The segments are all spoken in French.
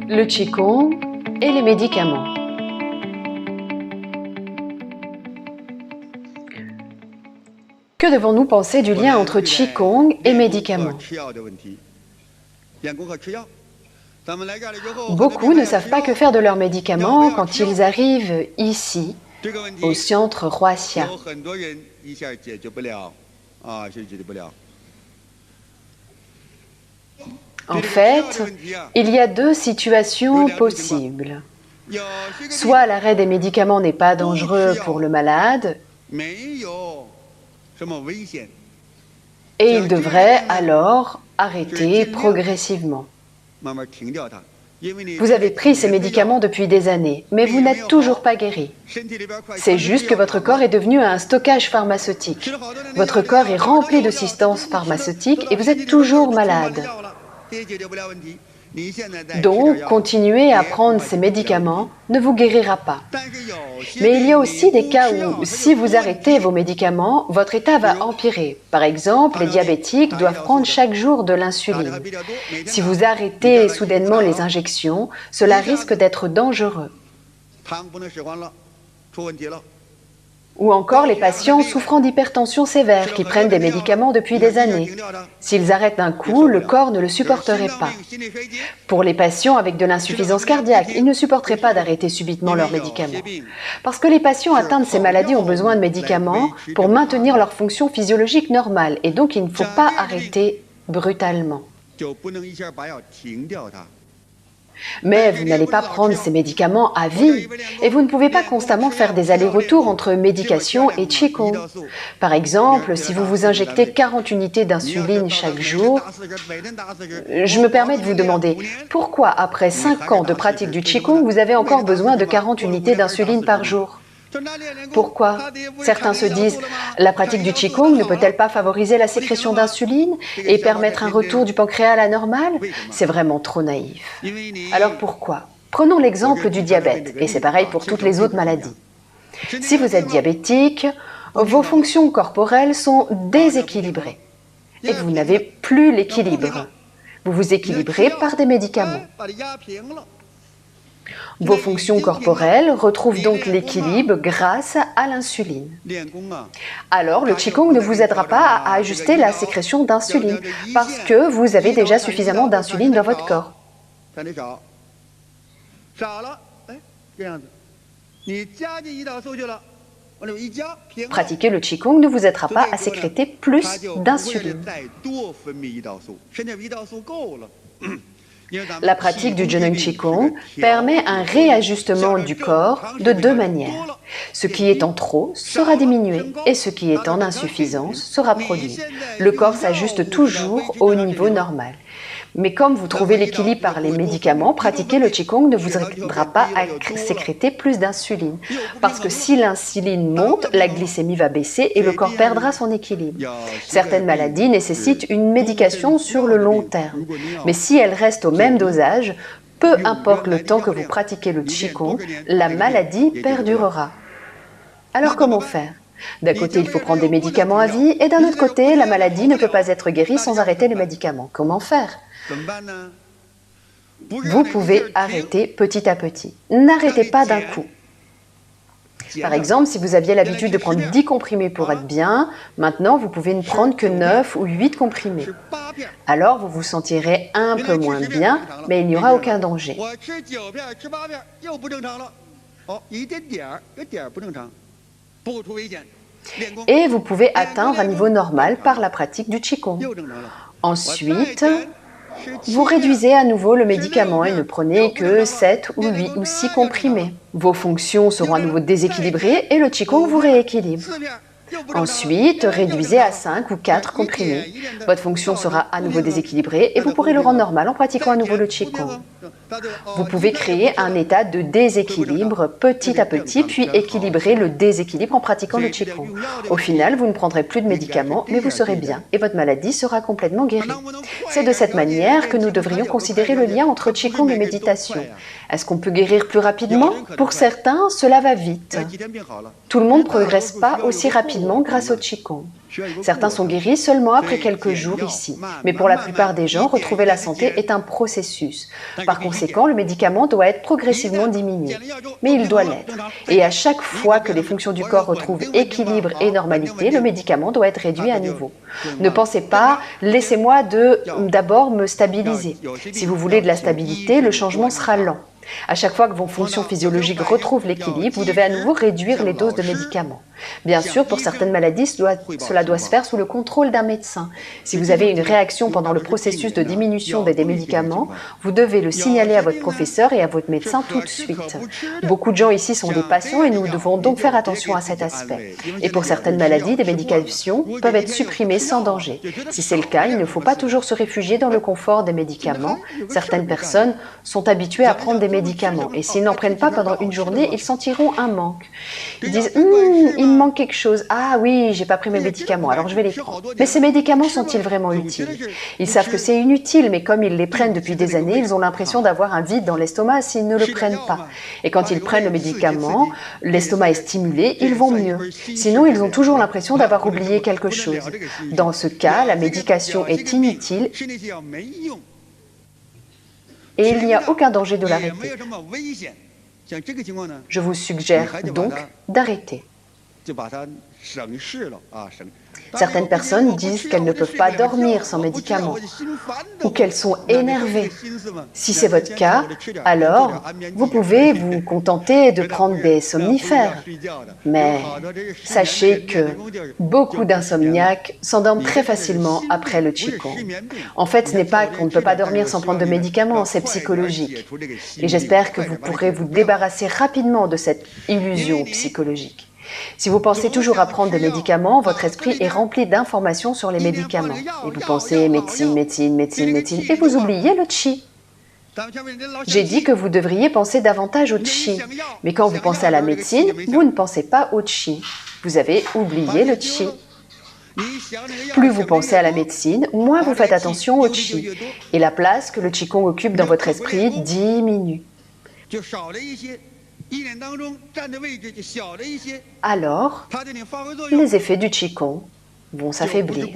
Le Qigong et les médicaments. Que devons-nous penser du lien entre Qigong et médicaments? Beaucoup ne savent pas que faire de leurs médicaments quand ils arrivent ici, au centre Huaxia. En fait, il y a deux situations possibles. Soit l'arrêt des médicaments n'est pas dangereux pour le malade, et il devrait alors arrêter progressivement. Vous avez pris ces médicaments depuis des années, mais vous n'êtes toujours pas guéri. C'est juste que votre corps est devenu un stockage pharmaceutique. Votre corps est rempli de substances pharmaceutiques et vous êtes toujours malade. Donc, continuer à prendre ces médicaments ne vous guérira pas. Mais il y a aussi des cas où, si vous arrêtez vos médicaments, votre état va empirer. Par exemple, les diabétiques doivent prendre chaque jour de l'insuline. Si vous arrêtez soudainement les injections, cela risque d'être dangereux. Ou encore les patients souffrant d'hypertension sévère qui prennent des médicaments depuis des années. S'ils arrêtent d'un coup, le corps ne le supporterait pas. Pour les patients avec de l'insuffisance cardiaque, ils ne supporteraient pas d'arrêter subitement leurs médicaments. Parce que les patients atteints de ces maladies ont besoin de médicaments pour maintenir leur fonction physiologique normale et donc il ne faut pas arrêter brutalement. Mais vous n'allez pas prendre ces médicaments à vie et vous ne pouvez pas constamment faire des allers-retours entre médication et Qigong. Par exemple, si vous vous injectez 40 unités d'insuline chaque jour, je me permets de vous demander, pourquoi après 5 ans de pratique du Qigong, vous avez encore besoin de 40 unités d'insuline par jour ? Pourquoi? Certains se disent, la pratique du Qigong ne peut-elle pas favoriser la sécrétion d'insuline et permettre un retour du pancréas à la normale? C'est vraiment trop naïf. Alors pourquoi? Prenons l'exemple du diabète, et c'est pareil pour toutes les autres maladies. Si vous êtes diabétique, vos fonctions corporelles sont déséquilibrées et vous n'avez plus l'équilibre. Vous vous équilibrez par des médicaments. Vos fonctions corporelles retrouvent donc l'équilibre grâce à l'insuline. Alors, le Qigong ne vous aidera pas à ajuster la sécrétion d'insuline parce que vous avez déjà suffisamment d'insuline dans votre corps. Pratiquer le Qigong ne vous aidera pas à sécréter plus d'insuline. La pratique du Zheneng Qigong permet un réajustement du corps de deux manières. Ce qui est en trop sera diminué et ce qui est en insuffisance sera produit. Le corps s'ajuste toujours au niveau normal. Mais comme vous trouvez l'équilibre par les médicaments, pratiquer le Qigong ne vous aidera pas à sécréter plus d'insuline. Parce que si l'insuline monte, la glycémie va baisser et le corps perdra son équilibre. Certaines maladies nécessitent une médication sur le long terme. Mais si elle reste au même dosage, peu importe le temps que vous pratiquez le Qigong, la maladie perdurera. Alors comment faire? D'un côté, il faut prendre des médicaments à vie et d'un autre côté, la maladie ne peut pas être guérie sans arrêter les médicaments. Comment faire? Vous pouvez arrêter petit à petit. N'arrêtez pas d'un coup. Par exemple, si vous aviez l'habitude de prendre 10 comprimés pour être bien, maintenant vous pouvez ne prendre que 9 ou 8 comprimés. Alors vous vous sentirez un peu moins bien, mais il n'y aura aucun danger. Et vous pouvez atteindre un niveau normal par la pratique du Qigong. Ensuite, vous réduisez à nouveau le médicament et ne prenez que 7 ou 8 ou 6 comprimés. Vos fonctions seront à nouveau déséquilibrées et le Qigong vous rééquilibre. Ensuite, réduisez à 5 ou 4 comprimés. Votre fonction sera à nouveau déséquilibrée et vous pourrez le rendre normal en pratiquant à nouveau le Qigong. Vous pouvez créer un état de déséquilibre petit à petit, puis équilibrer le déséquilibre en pratiquant le Qigong. Au final, vous ne prendrez plus de médicaments, mais vous serez bien et votre maladie sera complètement guérie. C'est de cette manière que nous devrions considérer le lien entre Qigong et méditation. Est-ce qu'on peut guérir plus rapidement? Pour certains, cela va vite. Tout le monde ne progresse pas aussi rapidement grâce au Qigong. Certains sont guéris seulement après quelques jours ici. Mais pour la plupart des gens, retrouver la santé est un processus. Par conséquent, conséquent, le médicament doit être progressivement diminué. Mais il doit l'être. Et à chaque fois que les fonctions du corps retrouvent équilibre et normalité, le médicament doit être réduit à nouveau. Ne pensez pas « laissez-moi d'abord me stabiliser ». Si vous voulez de la stabilité, le changement sera lent. À chaque fois que vos fonctions physiologiques retrouvent l'équilibre, vous devez à nouveau réduire les doses de médicaments. Bien sûr, pour certaines maladies, cela doit se faire sous le contrôle d'un médecin. Si vous avez une réaction pendant le processus de diminution des médicaments, vous devez le signaler à votre professeur et à votre médecin tout de suite. Beaucoup de gens ici sont des patients et nous devons donc faire attention à cet aspect. Et pour certaines maladies, des médications peuvent être supprimées sans danger. Si c'est le cas, il ne faut pas toujours se réfugier dans le confort des médicaments. Certaines personnes sont habituées à prendre des médicaments et s'ils n'en prennent pas pendant une journée, ils sentiront un manque. Ils disent il me manque quelque chose. Ah oui, j'ai pas pris mes médicaments, alors je vais les prendre. Mais ces médicaments sont-ils vraiment utiles? Ils savent que c'est inutile, mais comme ils les prennent depuis des années, ils ont l'impression d'avoir un vide dans l'estomac s'ils ne le prennent pas. Et quand ils prennent le médicament, l'estomac est stimulé, ils vont mieux. Sinon, ils ont toujours l'impression d'avoir oublié quelque chose. Dans ce cas, la médication est inutile et il n'y a aucun danger de l'arrêter. Je vous suggère donc d'arrêter. Certaines personnes disent qu'elles ne peuvent pas dormir sans médicaments ou qu'elles sont énervées. Si c'est votre cas, alors vous pouvez vous contenter de prendre des somnifères. Mais sachez que beaucoup d'insomniaques s'endorment très facilement après le Qigong. En fait, ce n'est pas qu'on ne peut pas dormir sans prendre de médicaments, c'est psychologique. Et j'espère que vous pourrez vous débarrasser rapidement de cette illusion psychologique. Si vous pensez toujours à prendre des médicaments, votre esprit est rempli d'informations sur les médicaments. Et vous pensez médecine, médecine, médecine, médecine, et vous oubliez le Qi. J'ai dit que vous devriez penser davantage au Qi. Mais quand vous pensez à la médecine, vous ne pensez pas au Qi. Vous avez oublié le Qi. Plus vous pensez à la médecine, moins vous faites attention au Qi. Et la place que le Qigong occupe dans votre esprit diminue. Alors, les effets du Qigong vont s'affaiblir.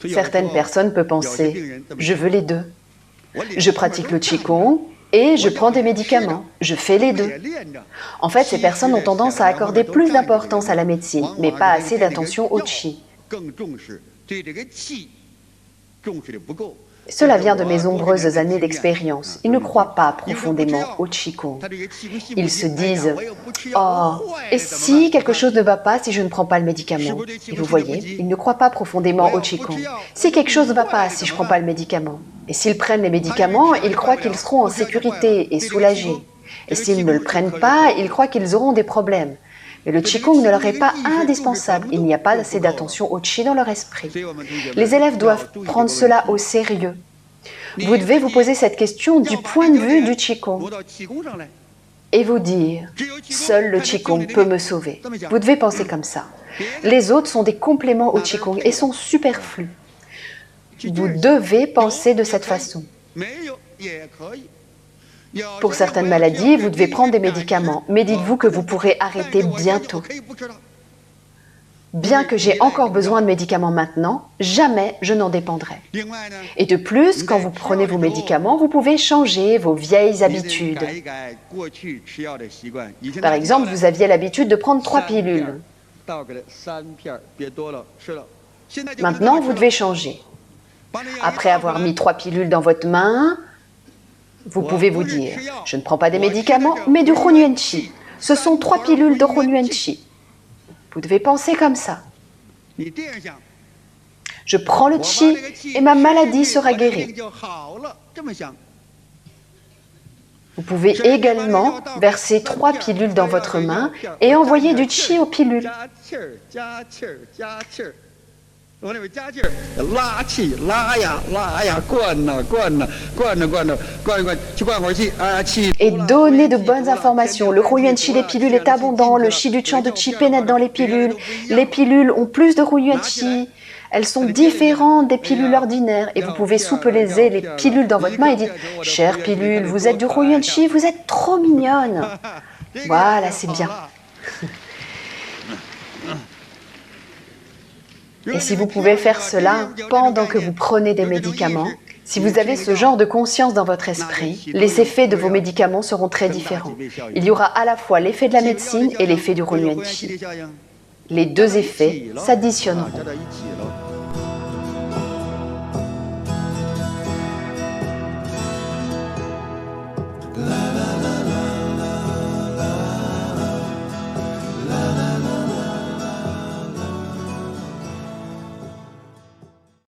Certaines personnes peuvent penser « je veux les deux ». Je pratique le Qigong et je prends des médicaments. Je fais les deux. En fait, ces personnes ont tendance à accorder plus d'importance à la médecine, mais pas assez d'attention au Qi. Cela vient de mes nombreuses années d'expérience. Ils ne croient pas profondément au Qigong. Ils se disent « Oh, et si quelque chose ne va pas si je ne prends pas le médicament ?» Et vous voyez, ils ne croient pas profondément au Qigong. Si quelque chose ne va pas si je ne prends pas le médicament? Et s'ils prennent les médicaments, ils croient qu'ils seront en sécurité et soulagés. Et s'ils ne le prennent pas, ils croient qu'ils auront des problèmes. Mais le Qigong ne leur est pas indispensable. Il n'y a pas assez d'attention au Qi dans leur esprit. Les élèves doivent prendre cela au sérieux. Vous devez vous poser cette question du point de vue du Qigong et vous dire « Seul le Qigong peut me sauver ». Vous devez penser comme ça. Les autres sont des compléments au Qigong et sont superflus. Vous devez penser de cette façon. Pour certaines maladies, vous devez prendre des médicaments, mais dites-vous que vous pourrez arrêter bientôt. Bien que j'ai encore besoin de médicaments maintenant, jamais je n'en dépendrai. Et de plus, quand vous prenez vos médicaments, vous pouvez changer vos vieilles habitudes. Par exemple, vous aviez l'habitude de prendre 3 pilules. Maintenant, vous devez changer. Après avoir mis 3 pilules dans votre main, vous pouvez vous dire, je ne prends pas des médicaments, mais du Hunyuan Qi. Ce sont 3 pilules de Hunyuan Qi. Vous devez penser comme ça. Je prends le Qi et ma maladie sera guérie. Vous pouvez également verser 3 pilules dans votre main et envoyer du Qi aux pilules. Et donner de bonnes informations. Le Hunyuan Qi des pilules est abondant, le Qi du Chant de Qi pénètre dans les pilules. Les pilules ont plus de Hunyuan Qi. Elles sont différentes des pilules ordinaires. Et vous pouvez soupeser les pilules dans votre main et dire « Chère pilule, vous êtes du Hunyuan Qi, vous êtes trop mignonne. » Voilà, c'est bien. Et si vous pouvez faire cela pendant que vous prenez des médicaments, si vous avez ce genre de conscience dans votre esprit, les effets de vos médicaments seront très différents. Il y aura à la fois l'effet de la médecine et l'effet du Hunyuan Chi. Les deux effets s'additionneront.